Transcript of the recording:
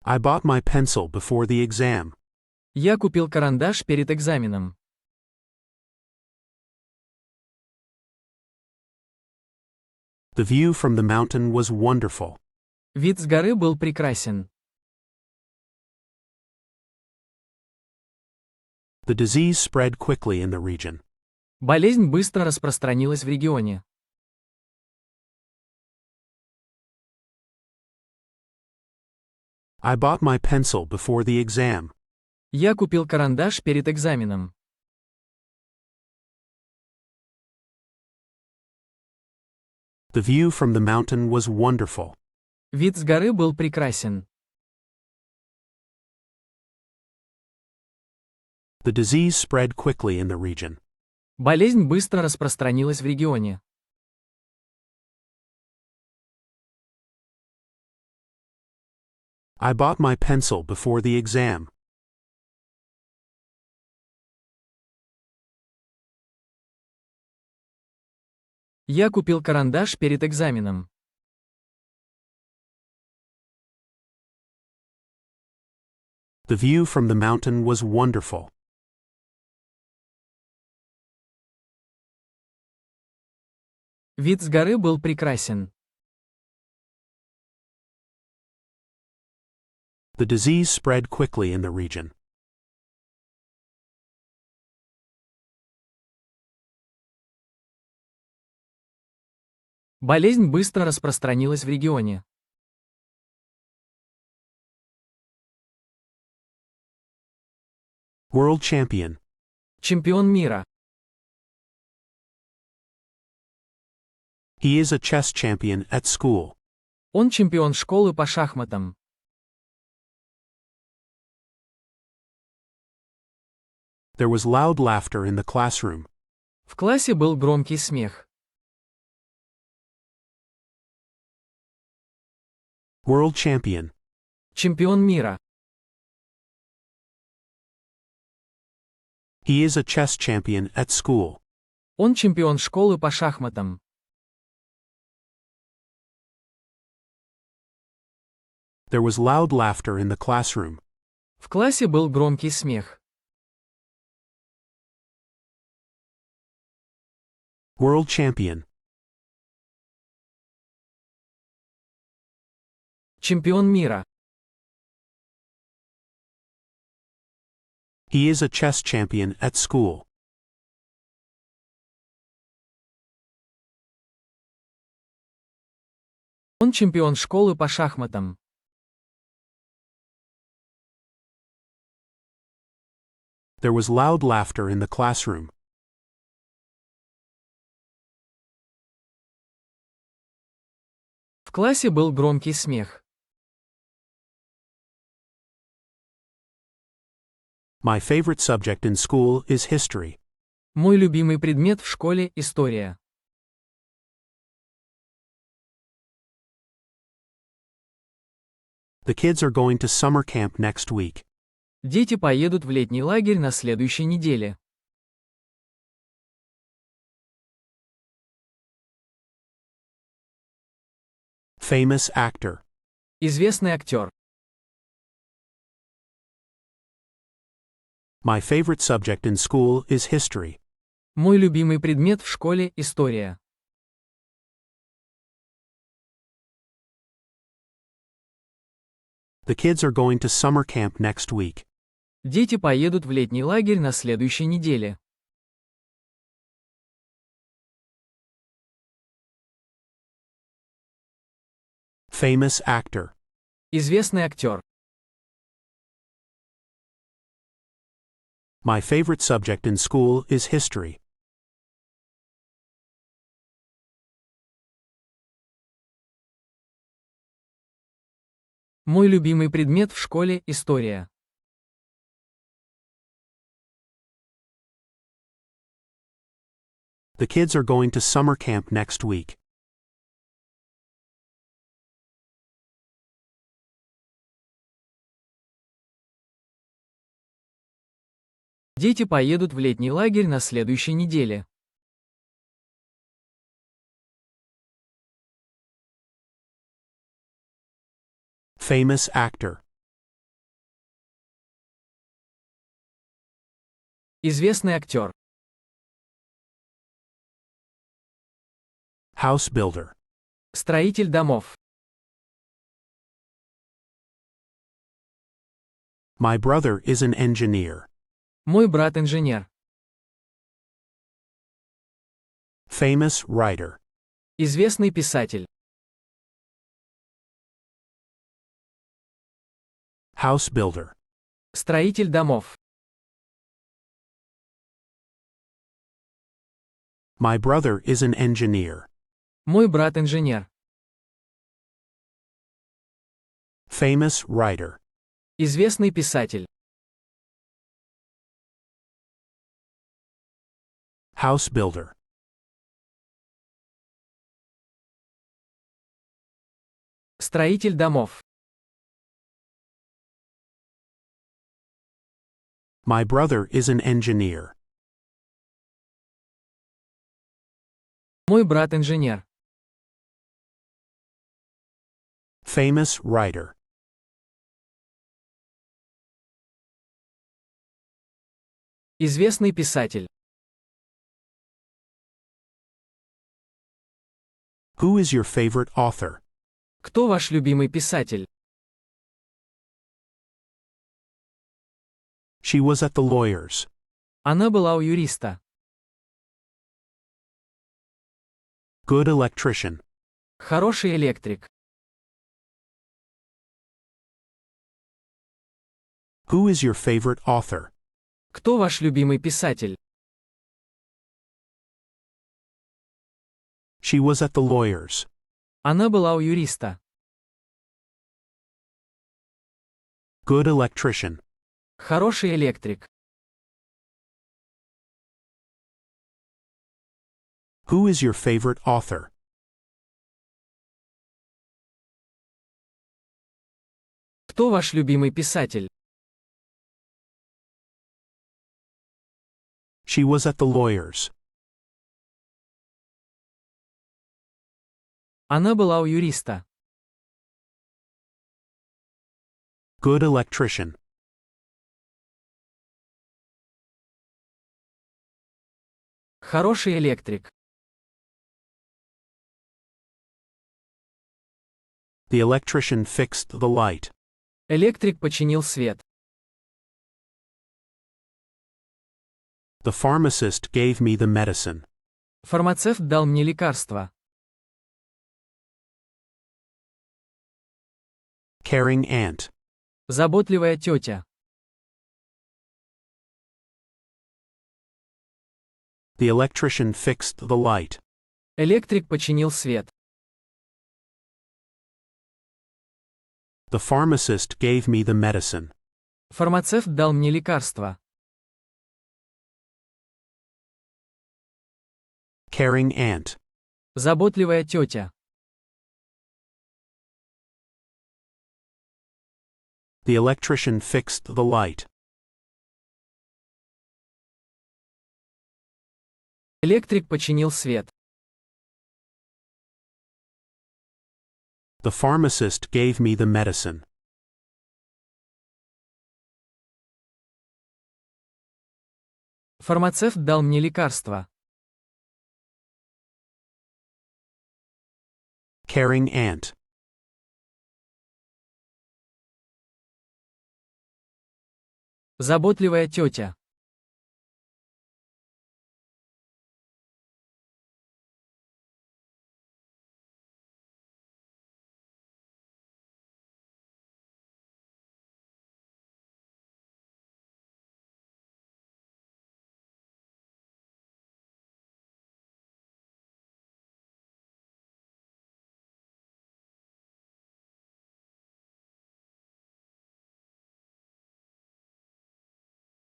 I bought my pencil before the exam. Я купил карандаш перед экзаменом. The view from the mountain was wonderful. Вид с горы был прекрасен. The disease spread quickly in the region. Болезнь быстро распространилась в регионе. I bought my pencil before the exam. Я купил карандаш перед экзаменом. The view from the mountain was wonderful. Вид с горы был прекрасен. The disease spread quickly in the region. Болезнь быстро распространилась в регионе. I bought my pencil before the exam. Я купил карандаш перед экзаменом. The view from the mountain was wonderful. Вид с горы был прекрасен. The disease spread quickly in the region. Болезнь быстро распространилась в регионе. World champion. Чемпион мира. He is a chess champion at school. Он чемпион школы по шахматам. There was loud laughter in the classroom. В классе был громкий смех. World champion. Чемпион мира. He is a chess champion at school. Он чемпион школы по шахматам. There was loud laughter in the classroom. В классе был громкий смех. World champion. Чемпион мира. He is a chess champion at school. Он чемпион школы по шахматам. There was loud laughter in the classroom. В классе был громкий смех. My favorite subject in school is history. Мой любимый предмет в школе – история. The kids are going to summer camp next week. Дети поедут в летний лагерь на следующей неделе. Famous actor. Известный актер. My favorite subject in school is history. Мой любимый предмет в школе – история. The kids are going to summer camp next week. Дети поедут в летний лагерь на следующей неделе. Famous actor. Известный актер. My favorite subject in school is history. Мой любимый предмет в школе – история. The kids are going to summer camp next week. Дети поедут в летний лагерь на следующей неделе. Famous actor. Известный актер. House builder. Строитель домов. My brother is an engineer. Мой брат инженер. Famous writer. Известный писатель. House builder. Строитель домов. My brother is an engineer. Мой брат инженер. Famous writer. Известный писатель. House builder. Строитель домов. My brother is an engineer. Мой брат инженер. Famous writer. Известный писатель. Who is your favorite author? Кто ваш любимый писатель? She was at the lawyer's. Она была у юриста. Good electrician. Хороший электрик. Who is your favorite author? Кто ваш любимый писатель? She was at the lawyer's. Она была у юриста. Good electrician. Хороший электрик. Who is your favorite author? Кто ваш любимый писатель? She was at the lawyer's. Она была у юриста. Good electrician. Хороший электрик. The electrician fixed the light. Электрик починил свет. The pharmacist gave me the medicine. Фармацевт дал мне лекарство. Caring aunt. Заботливая тетя. The electrician fixed the light. Электрик починил свет. The pharmacist gave me the medicine. Фармацевт дал мне лекарство. Caring aunt. Заботливая тетя. The electrician fixed the light. Электрик починил свет. The pharmacist gave me the medicine. Фармацевт дал мне лекарство. Caring aunt. Заботливая тетя.